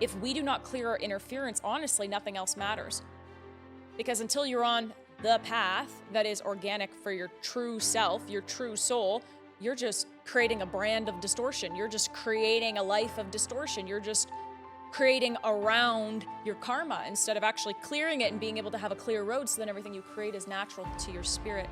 if we do not clear our interference, honestly, nothing else matters. Because until you're on the path that is organic for your true self, your true soul, you're just creating a brand of distortion. You're just creating a life of distortion. You're just creating around your karma instead of actually clearing it and being able to have a clear road so then everything you create is natural to your spirit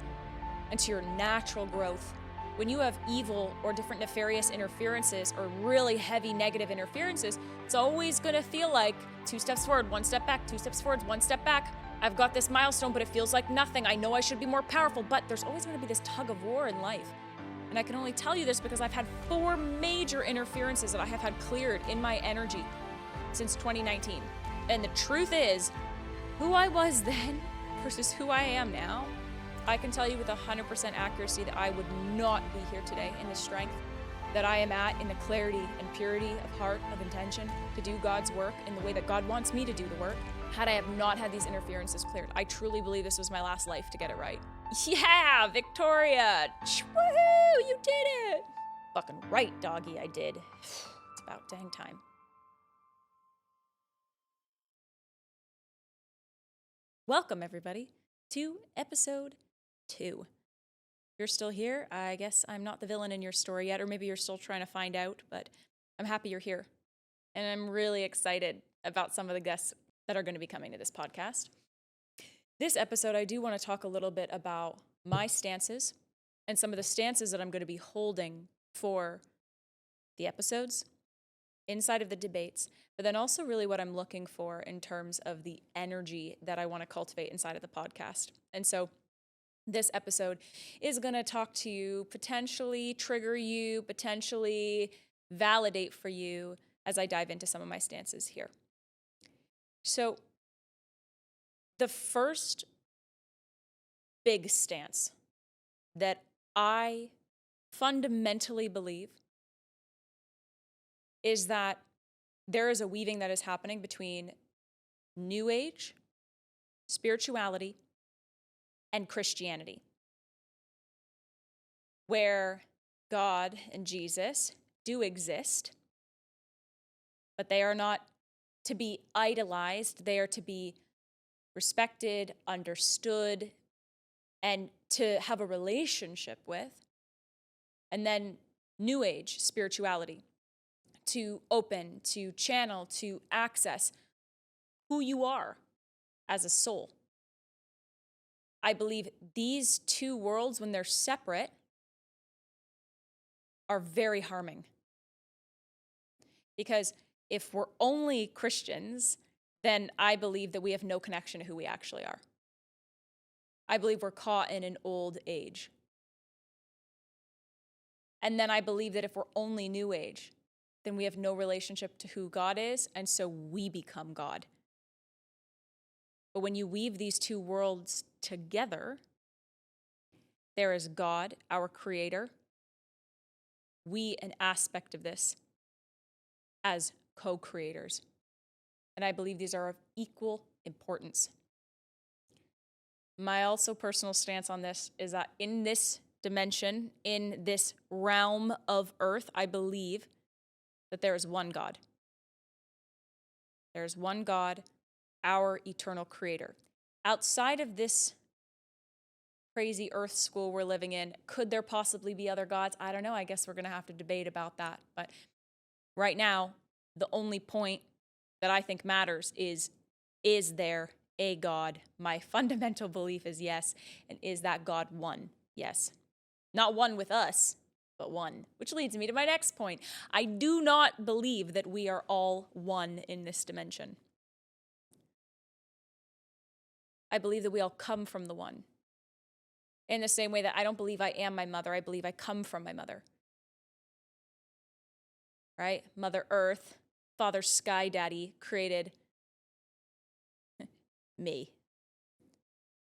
and to your natural growth. When you have evil or different nefarious interferences or really heavy negative interferences, it's always going to feel like 2 steps forward, 1 step back, 2 steps forward, 1 step back. I've got this milestone, but it feels like nothing. I know I should be more powerful, but there's always going to be this tug of war in life. And I can only tell you this because I've had 4 major interferences that I have had cleared in my energy since 2019. And the truth is, who I was then versus who I am now, I can tell you with 100% accuracy that I would not be here today in the strength that I am at, in the clarity and purity of heart, of intention, to do God's work in the way that God wants me to do the work, had I have not had these interferences cleared. I truly believe this was my last life to get it right. Yeah, Victoria! Woohoo! You did it! Fucking right, doggy, I did. It's about dang time. Welcome, everybody, to episode 2. If you're still here, I guess I'm not the villain in your story yet, or maybe you're still trying to find out, but I'm happy you're here. And I'm really excited about some of the guests that are going to be coming to this podcast. This episode, I do want to talk a little bit about my stances and some of the stances that I'm going to be holding for the episodes, inside of the debates, but then also really what I'm looking for in terms of the energy that I want to cultivate inside of the podcast. And so this episode is going to talk to you, potentially trigger you, potentially validate for you as I dive into some of my stances here. So the first big stance that I fundamentally believe is that there is a weaving that is happening between New Age, spirituality, and Christianity, where God and Jesus do exist, but they are not to be idolized. They are to be respected, understood, and to have a relationship with. And then New Age spirituality, to open, to channel, to access who you are as a soul. I believe these two worlds, when they're separate, are very harming. Because if we're only Christians, then I believe that we have no connection to who we actually are. I believe we're caught in an old age. And then I believe that if we're only New Age, then we have no relationship to who God is, and so we become God. But when you weave these two worlds together, there is God, our creator, we an aspect of this as co-creators. And I believe these are of equal importance. My also personal stance on this is that in this dimension, in this realm of earth, I believe that there is one God. There is one God, our eternal creator. Outside of this crazy earth school we're living in, could there possibly be other gods? I don't know. I guess we're going to have to debate about that. But right now, the only point that I think matters is there a God? My fundamental belief is yes. And is that God one? Yes. Not one with us, but one. Which leads me to my next point. I do not believe that we are all one in this dimension. I believe that we all come from the one. In the same way that I don't believe I am my mother, I believe I come from my mother. Right? Mother Earth, Father Sky Daddy created me.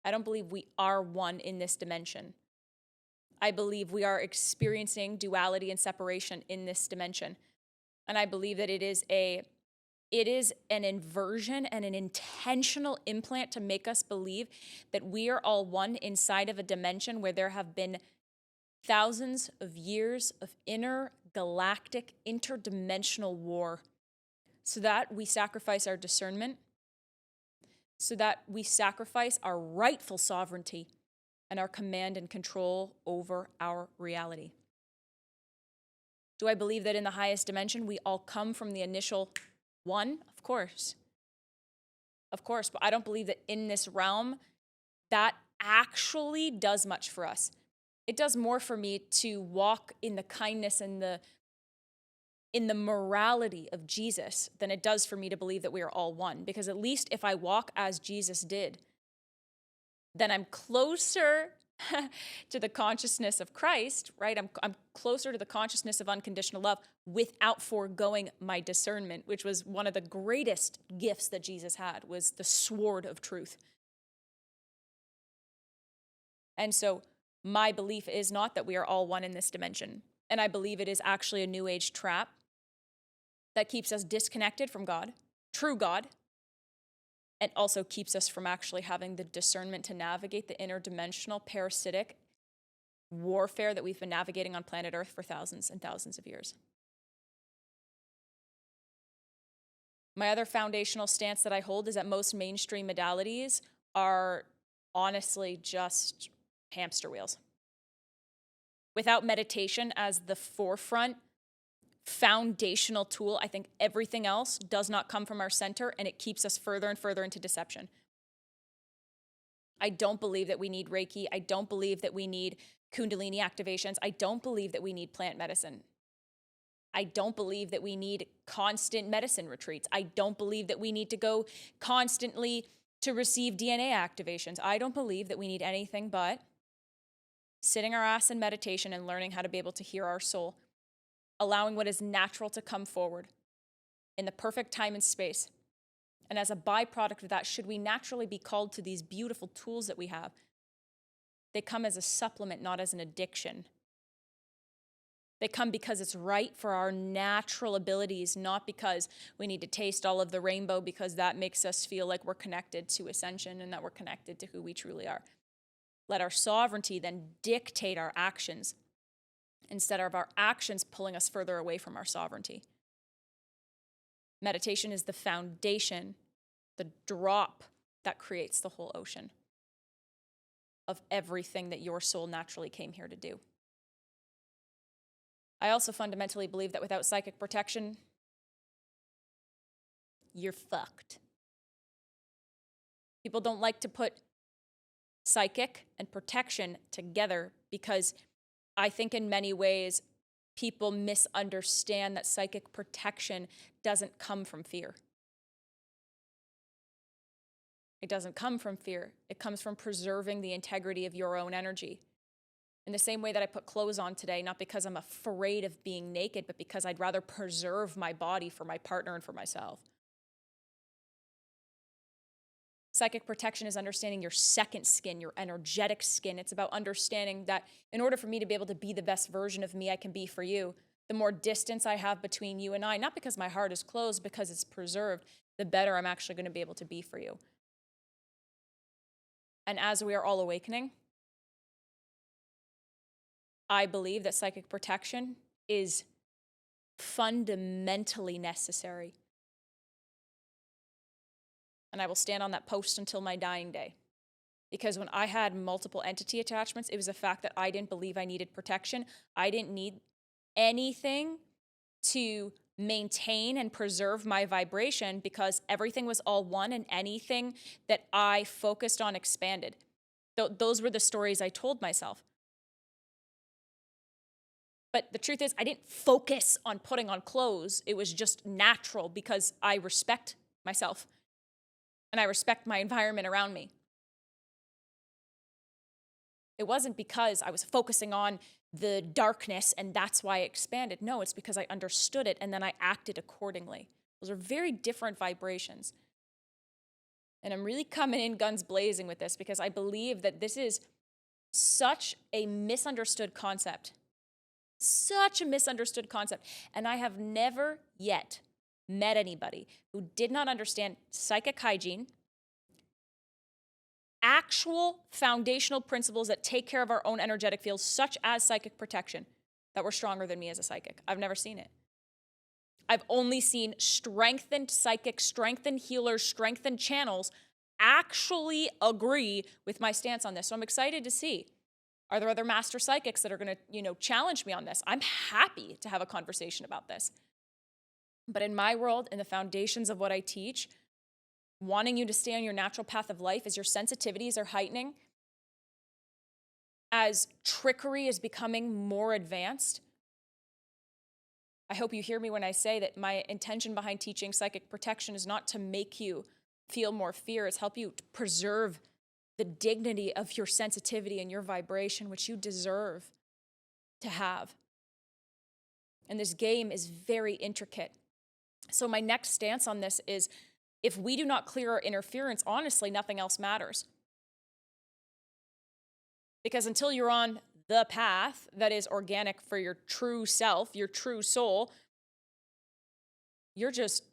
I don't believe we are one in this dimension. I believe we are experiencing duality and separation in this dimension. And I believe that it is an inversion and an intentional implant to make us believe that we are all one inside of a dimension where there have been thousands of years of intergalactic, interdimensional war. so that we sacrifice our discernment, so that we sacrifice our rightful sovereignty and our command and control over our reality. Do I believe that in the highest dimension, we all come from the initial one? Of course. Of course, but I don't believe that in this realm, that actually does much for us. It does more for me to walk in the kindness and in the morality of Jesus than it does for me to believe that we are all one. Because at least if I walk as Jesus did, then I'm closer to the consciousness of Christ, right? I'm closer to the consciousness of unconditional love without foregoing my discernment, which was one of the greatest gifts that Jesus had, was the sword of truth. And so my belief is not that we are all one in this dimension. And I believe it is actually a new age trap that keeps us disconnected from God, true God, and also keeps us from actually having the discernment to navigate the interdimensional parasitic warfare that we've been navigating on planet Earth for thousands and thousands of years. My other foundational stance that I hold is that most mainstream modalities are honestly just hamster wheels. Without meditation as the forefront foundational tool, I think everything else does not come from our center, and it keeps us further and further into deception. I don't believe that we need Reiki. I don't believe that we need Kundalini activations. I don't believe that we need plant medicine. I don't believe that we need constant medicine retreats. I don't believe that we need to go constantly to receive DNA activations. I don't believe that we need anything but sitting our ass in meditation and learning how to be able to hear our soul, allowing what is natural to come forward in the perfect time and space. And as a byproduct of that, should we naturally be called to these beautiful tools that we have, they come as a supplement, not as an addiction. They come because it's right for our natural abilities, not because we need to taste all of the rainbow because that makes us feel like we're connected to ascension and that we're connected to who we truly are. Let our sovereignty then dictate our actions instead of our actions pulling us further away from our sovereignty. Meditation is the foundation, the drop that creates the whole ocean of everything that your soul naturally came here to do. I also fundamentally believe that without psychic protection, you're fucked. People don't like to put psychic and protection together because I think in many ways people misunderstand that psychic protection doesn't come from fear. It doesn't come from fear. It comes from preserving the integrity of your own energy. In the same way that I put clothes on today, not because I'm afraid of being naked, but because I'd rather preserve my body for my partner and for myself. Psychic protection is understanding your second skin, your energetic skin. It's about understanding that in order for me to be able to be the best version of me I can be for you, the more distance I have between you and I, not because my heart is closed, because it's preserved, the better I'm actually going to be able to be for you. And as we are all awakening, I believe that psychic protection is fundamentally necessary. And I will stand on that post until my dying day. Because when I had multiple entity attachments, it was the fact that I didn't believe I needed protection. I didn't need anything to maintain and preserve my vibration because everything was all one and anything that I focused on expanded. Those were the stories I told myself. But the truth is, I didn't focus on putting on clothes. It was just natural because I respect myself and I respect my environment around me. It wasn't because I was focusing on the darkness and that's why I expanded. No, it's because I understood it and then I acted accordingly. Those are very different vibrations. And I'm really coming in guns blazing with this because I believe that this is such a misunderstood concept. Such a misunderstood concept. And I have never yet met anybody who did not understand psychic hygiene, actual foundational principles that take care of our own energetic fields, such as psychic protection, that were stronger than me as a psychic. I've never seen it. I've only seen strengthened psychics, strengthened healers, strengthened channels actually agree with my stance on this. So I'm excited to see. Are there other master psychics that are going to, challenge me on this? I'm happy to have a conversation about this. But in my world, in the foundations of what I teach, wanting you to stay on your natural path of life as your sensitivities are heightening, as trickery is becoming more advanced. I hope you hear me when I say that my intention behind teaching psychic protection is not to make you feel more fear. It's help you to preserve the dignity of your sensitivity and your vibration, which you deserve to have. And this game is very intricate. So my next stance on this is, if we do not clear our interference, honestly, nothing else matters. Because until you're on the path that is organic for your true self, your true soul, you're just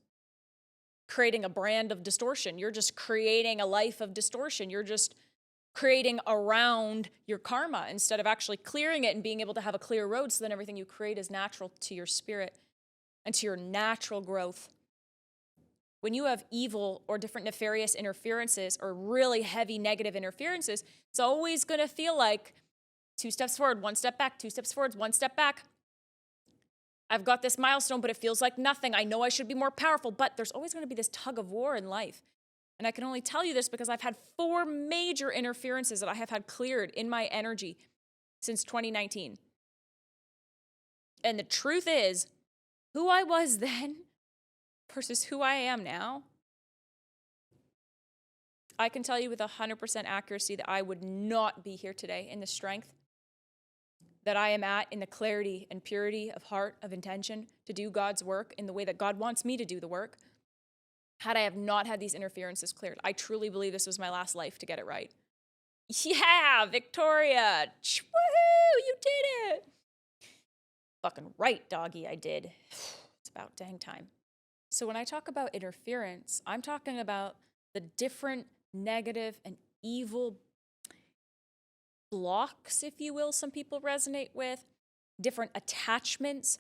creating a brand of distortion. You're just creating a life of distortion. You're just creating around your karma instead of actually clearing it and being able to have a clear road, so then everything you create is natural to your spirit and to your natural growth. When you have evil or different nefarious interferences or really heavy negative interferences, it's always going to feel like 2 steps forward, 1 step back, 2 steps forward, 1 step back. I've got this milestone, but it feels like nothing. I know I should be more powerful, but there's always going to be this tug of war in life. And I can only tell you this because I've had 4 major interferences that I have had cleared in my energy since 2019. And the truth is, who I was then versus who I am now, I can tell you with 100% accuracy that I would not be here today in the strength that I am at, in the clarity and purity of heart, of intention to do God's work in the way that God wants me to do the work, had I have not had these interferences cleared. I truly believe this was my last life to get it right. Yeah, Victoria. Woohoo, you did it. Fucking right, doggy, I did. It's about dang time. So when I talk about interference, I'm talking about the different negative and evil blocks, if you will, some people resonate with, different attachments,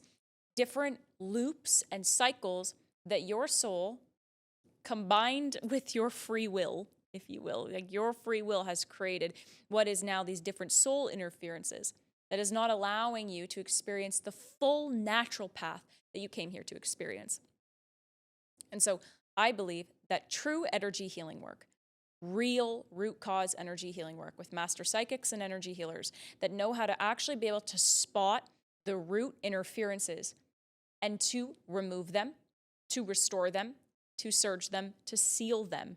different loops and cycles that your soul, combined with your free will, if you will, like your free will has created what is now these different soul interferences that is not allowing you to experience the full natural path that you came here to experience. And so I believe that true energy healing work, real root cause energy healing work with master psychics and energy healers that know how to actually be able to spot the root interferences and to remove them, to restore them, to surge them, to seal them,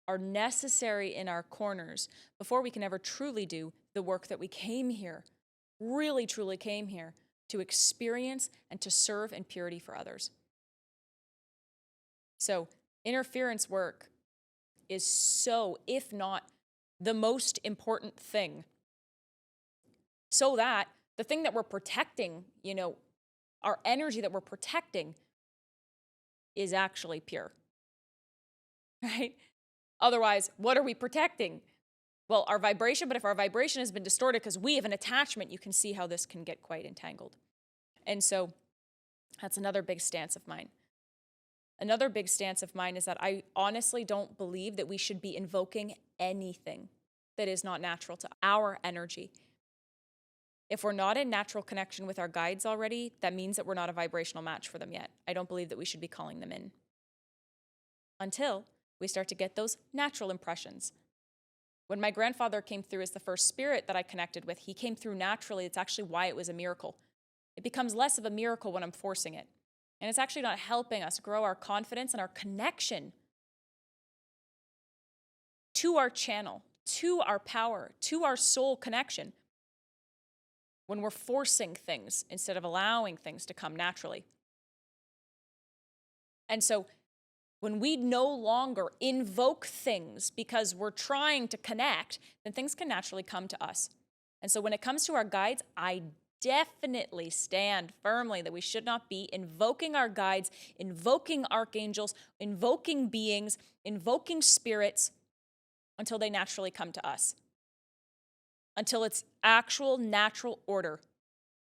are necessary in our corners before we can ever truly do the work that we came here, really truly came here to experience and to serve in purity for others. So interference work is so, if not the most important thing, so that the thing that we're protecting, our energy that we're protecting is actually pure, right? Otherwise, what are we protecting? Well, our vibration, but if our vibration has been distorted because we have an attachment, you can see how this can get quite entangled. And so that's another big stance of mine. Another big stance of mine is that I honestly don't believe that we should be invoking anything that is not natural to our energy. If we're not in natural connection with our guides already, that means that we're not a vibrational match for them yet. I don't believe that we should be calling them in until we start to get those natural impressions. When my grandfather came through as the first spirit that I connected with, he came through naturally. It's actually why it was a miracle. It becomes less of a miracle when I'm forcing it. And it's actually not helping us grow our confidence and our connection to our channel, to our power, to our soul connection when we're forcing things instead of allowing things to come naturally. And so when we no longer invoke things because we're trying to connect, then things can naturally come to us. And so when it comes to our guides, I definitely stand firmly that we should not be invoking our guides, invoking archangels, invoking beings, invoking spirits until they naturally come to us. Until it's actual natural order.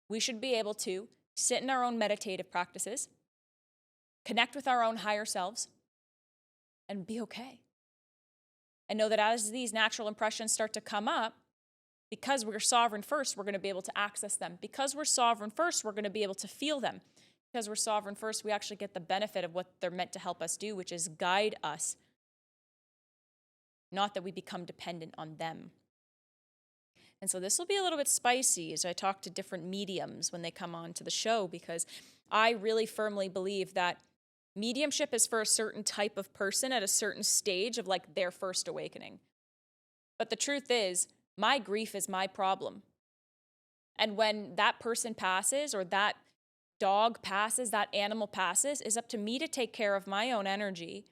We should be able to sit in our own meditative practices, connect with our own higher selves, and be okay. And know that as these natural impressions start to come up, because we're sovereign first, we're going to be able to access them. Because we're sovereign first, we're going to be able to feel them. Because we're sovereign first, we actually get the benefit of what they're meant to help us do, which is guide us. Not that we become dependent on them. And so this will be a little bit spicy as I talk to different mediums when they come on to the show, because I really firmly believe that mediumship is for a certain type of person at a certain stage of like their first awakening. But the truth is, my grief is my problem. And when that person passes, or that dog passes, that animal passes, is up to me to take care of my own energy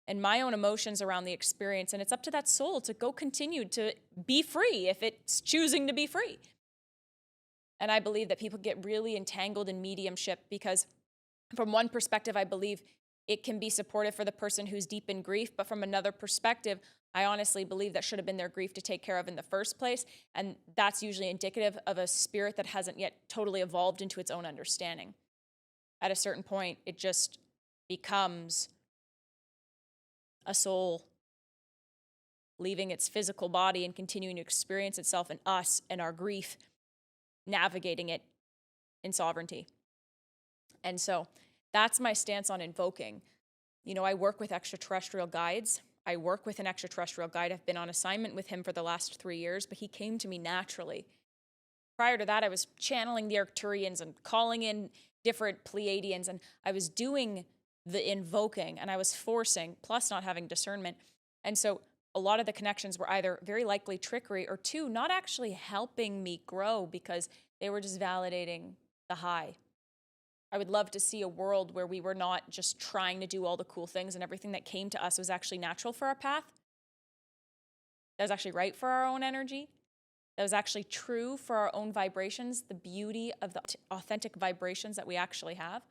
and my own emotions around the experience. And it's up to that soul to go continue to be free if it's choosing to be free. And I believe that people get really entangled in mediumship because from one perspective, I believe it can be supportive for the person who's deep in grief. But from another perspective, I honestly believe that should have been their grief to take care of in the first place. And that's usually indicative of a spirit that hasn't yet totally evolved into its own understanding. At a certain point, it just becomes a soul leaving its physical body and continuing to experience itself and us and our grief, navigating it in sovereignty. And so that's my stance on invoking. You know, I work with extraterrestrial guides. I work with an extraterrestrial guide. I've been on assignment with him for the last 3 years, but he came to me naturally. Prior to that, I was channeling the Arcturians and calling in different Pleiadians, and I was doing the invoking, and I was forcing, plus not having discernment. And so a lot of the connections were either very likely trickery, or two, not actually helping me grow because they were just validating the high. I would love to see a world where we were not just trying to do all the cool things and everything that came to us was actually natural for our path. That was actually right for our own energy. That was actually true for our own vibrations, the beauty of the authentic vibrations that we actually have.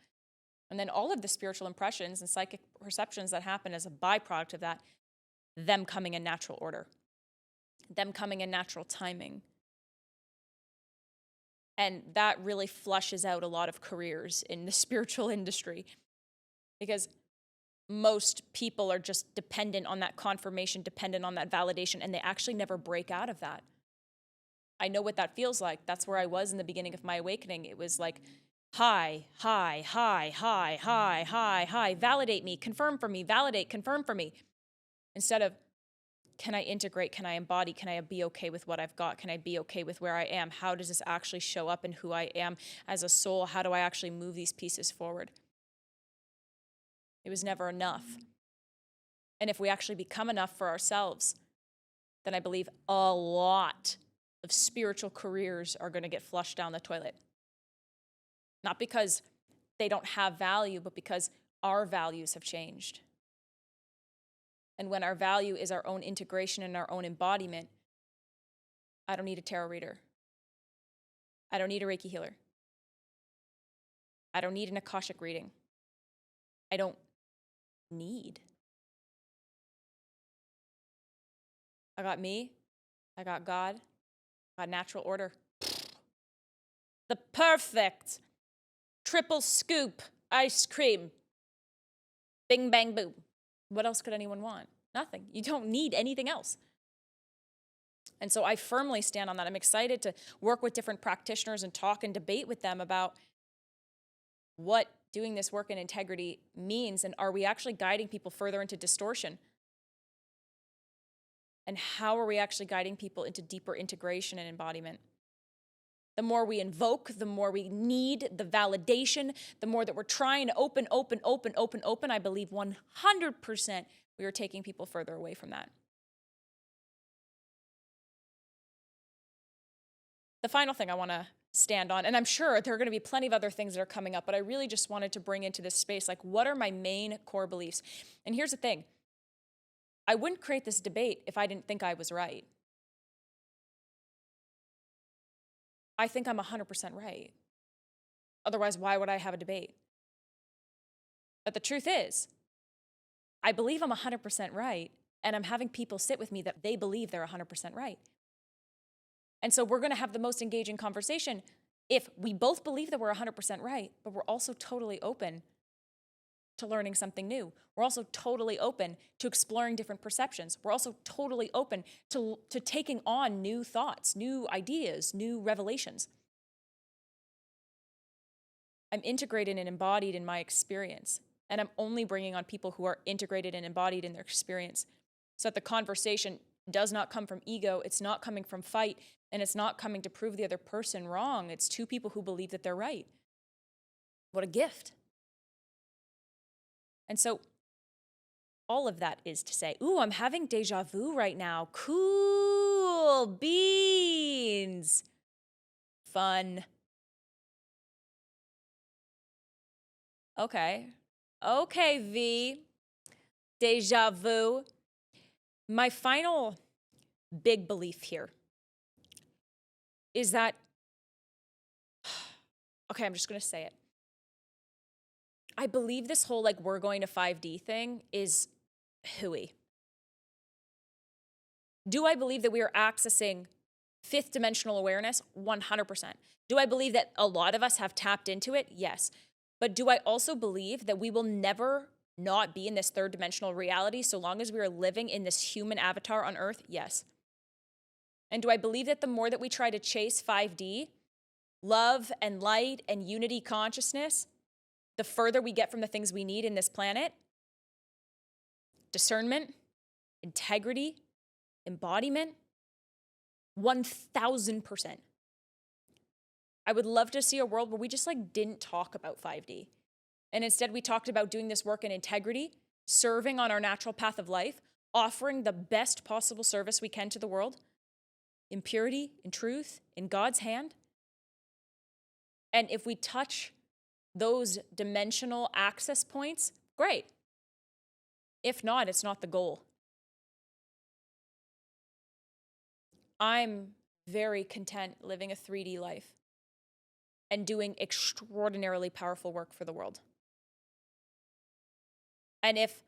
And then all of the spiritual impressions and psychic perceptions that happen as a byproduct of that, them coming in natural order, them coming in natural timing. And that really flushes out a lot of careers in the spiritual industry because most people are just dependent on that confirmation, dependent on that validation, and they actually never break out of that. I know what that feels like. That's where I was in the beginning of my awakening. It was like, high, high, high, high, high, high, high, validate me, confirm for me, validate, confirm for me. Instead of, can I integrate? Can I embody? Can I be okay with what I've got? Can I be okay with where I am? How does this actually show up in who I am as a soul? How do I actually move these pieces forward? It was never enough. And if we actually become enough for ourselves, then I believe a lot of spiritual careers are going to get flushed down the toilet. Not because they don't have value, but because our values have changed. And when our value is our own integration and our own embodiment, I don't need a tarot reader. I don't need a Reiki healer. I don't need an Akashic reading. I don't need. I got me. I got God. I got natural order. The perfect triple scoop ice cream. Bing, bang, boom. What else could anyone want? Nothing. You don't need anything else. And so I firmly stand on that. I'm excited to work with different practitioners and talk and debate with them about what doing this work in integrity means, and are we actually guiding people further into distortion? And how are we actually guiding people into deeper integration and embodiment? The more we invoke, the more we need the validation, the more that we're trying to open, I believe 100% we are taking people further away from that. The final thing I want to stand on, and I'm sure there are going to be plenty of other things that are coming up, but I really just wanted to bring into this space, like, what are my main core beliefs? And here's the thing. I wouldn't create this debate if I didn't think I was right. I think I'm 100% right. Otherwise, why would I have a debate? But the truth is, I believe I'm 100% right, and I'm having people sit with me that they believe they're 100% right. And so we're going to have the most engaging conversation if we both believe that we're 100% right, but we're also totally open to learning something new. We're also totally open to exploring different perceptions. We're also totally open to taking on new thoughts, new ideas, new revelations. I'm integrated and embodied in my experience. And I'm only bringing on people who are integrated and embodied in their experience. So that the conversation does not come from ego. It's not coming from fight. And it's not coming to prove the other person wrong. It's two people who believe that they're right. What a gift. And so all of that is to say, ooh, I'm having deja vu right now. Cool beans. Fun. Okay, V. Deja vu. My final big belief here is that, okay, I'm just going to say it. I believe this whole like we're going to 5D thing is hooey. Do I believe that we are accessing fifth dimensional awareness? 100%. Do I believe that a lot of us have tapped into it? Yes. But do I also believe that we will never not be in this third dimensional reality so long as we are living in this human avatar on Earth? Yes. And do I believe that the more that we try to chase 5D, love and light and unity consciousness, the further we get from the things we need in this planet? Discernment, integrity, embodiment, 1000%. I would love to see a world where we just like didn't talk about 5D. And instead we talked about doing this work in integrity, serving on our natural path of life, offering the best possible service we can to the world, in purity, in truth, in God's hand. And if we touch those dimensional access points, great. If not, it's not the goal. I'm very content living a 3D life and doing extraordinarily powerful work for the world. And if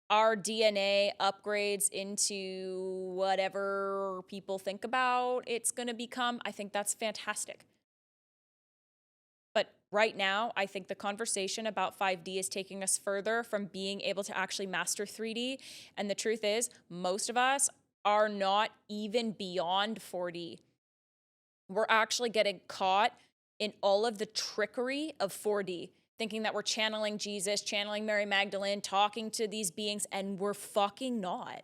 our DNA upgrades into whatever people think about it's going to become, I think that's fantastic. But right now, I think the conversation about 5D is taking us further from being able to actually master 3D. And the truth is, most of us are not even beyond 4D. We're actually getting caught in all of the trickery of 4D, thinking that we're channeling Jesus, channeling Mary Magdalene, talking to these beings, and we're fucking not.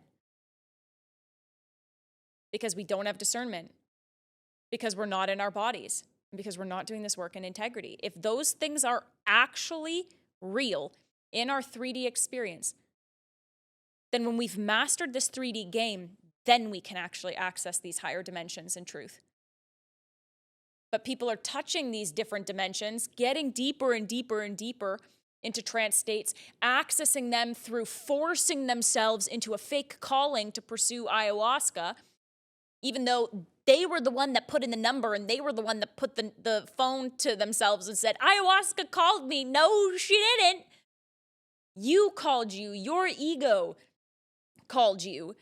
Because we don't have discernment, because we're not in our bodies, because we're not doing this work in integrity. If those things are actually real in our 3D experience, then when we've mastered this 3D game, then we can actually access these higher dimensions in truth. But people are touching these different dimensions, getting deeper and deeper and deeper into trance states, accessing them through forcing themselves into a fake calling to pursue ayahuasca, even though they were the one that put in the number and they were the one that put the phone to themselves and said, ayahuasca called me. No, she didn't. You called you. Your ego called you.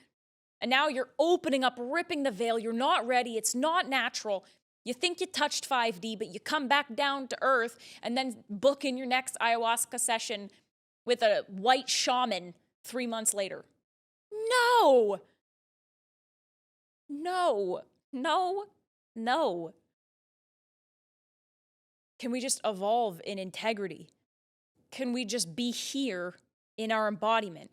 And now you're opening up, ripping the veil. You're not ready. It's not natural. You think you touched 5D, but you come back down to earth and then book in your next ayahuasca session with a white shaman 3 months later. No. No. No. No. Can we just evolve in integrity? Can we just be here in our embodiment?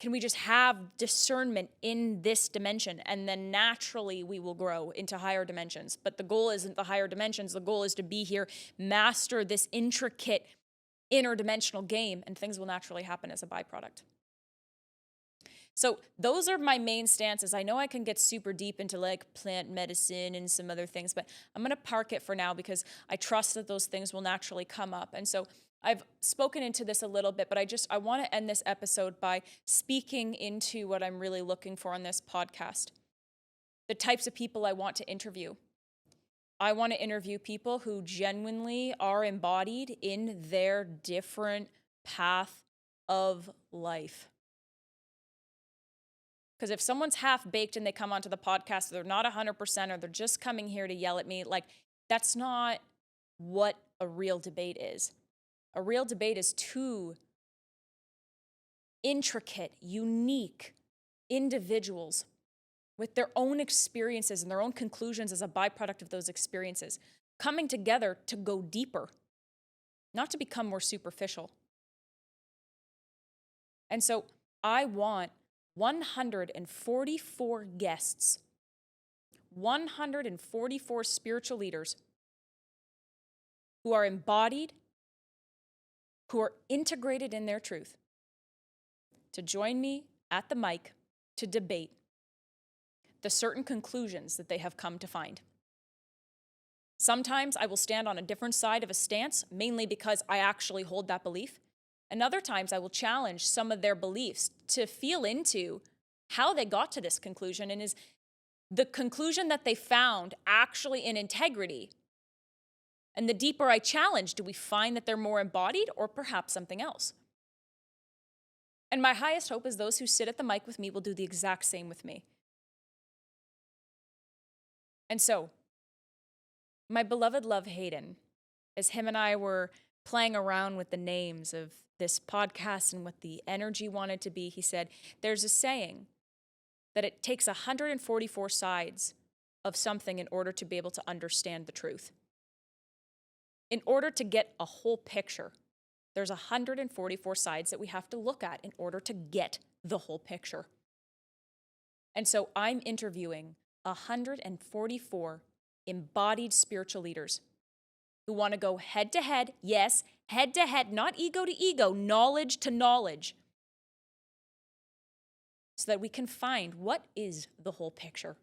Can we just have discernment in this dimension? And then naturally we will grow into higher dimensions. But the goal isn't the higher dimensions. The goal is to be here, master this intricate interdimensional game, and things will naturally happen as a byproduct. So those are my main stances. I know I can get super deep into like plant medicine and some other things, but I'm going to park it for now because I trust that those things will naturally come up. And so I've spoken into this a little bit, but I want to end this episode by speaking into what I'm really looking for on this podcast. The types of people I want to interview. I want to interview people who genuinely are embodied in their different path of life. Because if someone's half-baked and they come onto the podcast, they're not 100% or they're just coming here to yell at me, like, that's not what a real debate is. A real debate is two intricate, unique individuals with their own experiences and their own conclusions as a byproduct of those experiences, coming together to go deeper, not to become more superficial. And so I want 144 guests, 144 spiritual leaders who are embodied, who are integrated in their truth, to join me at the mic to debate the certain conclusions that they have come to find. Sometimes I will stand on a different side of a stance, mainly because I actually hold that belief. And other times I will challenge some of their beliefs to feel into how they got to this conclusion, and is the conclusion that they found actually in integrity? And the deeper I challenge, do we find that they're more embodied or perhaps something else? And my highest hope is those who sit at the mic with me will do the exact same with me. And so, my beloved love Hayden, as him and I were playing around with the names of this podcast and what the energy wanted to be, he said, there's a saying that it takes 144 sides of something in order to be able to understand the truth. In order to get a whole picture, there's 144 sides that we have to look at in order to get the whole picture. And so I'm interviewing 144 embodied spiritual leaders who want to go head to head, yes, head to head, not ego to ego, knowledge to knowledge, so that we can find what is the whole picture.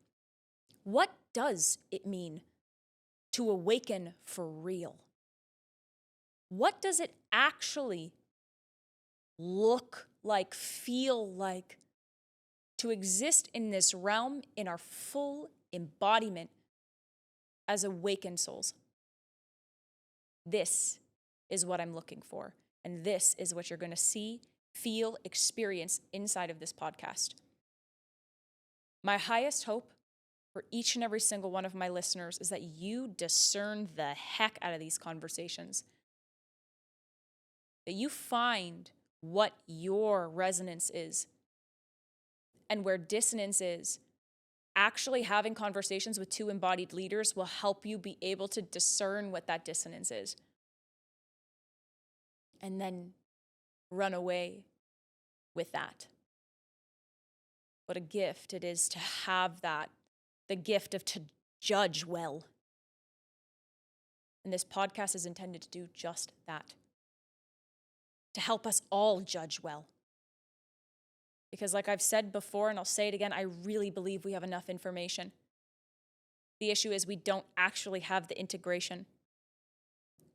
What does it mean to awaken for real? What does it actually look like, feel like, to exist in this realm in our full embodiment as awakened souls? This is what I'm looking for. And this is what you're going to see, feel, experience inside of this podcast. My highest hope for each and every single one of my listeners is that you discern the heck out of these conversations. That you find what your resonance is and where dissonance is. Actually having conversations with two embodied leaders will help you be able to discern what that dissonance is. And then run away with that. What a gift it is to have that, the gift of to judge well. And this podcast is intended to do just that. To help us all judge well. Because like I've said before, and I'll say it again, I really believe we have enough information. The issue is we don't actually have the integration.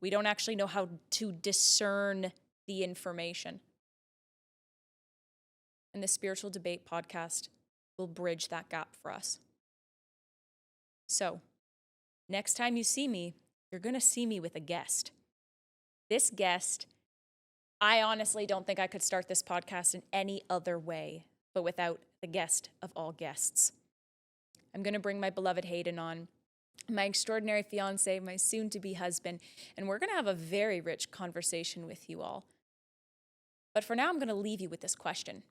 We don't actually know how to discern the information. And the Spiritual Debate podcast will bridge that gap for us. So, next time you see me, you're going to see me with a guest. This guest, I honestly don't think I could start this podcast in any other way, but without the guest of all guests. I'm going to bring my beloved Hayden on, my extraordinary fiance, my soon-to-be husband, and we're going to have a very rich conversation with you all. But for now, I'm going to leave you with this question.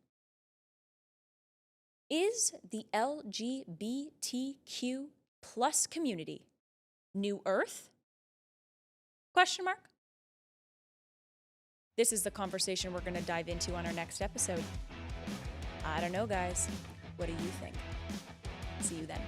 Is the LGBTQ plus community New Earth? Question mark? This is the conversation we're going to dive into on our next episode. I don't know, guys. What do you think? See you then.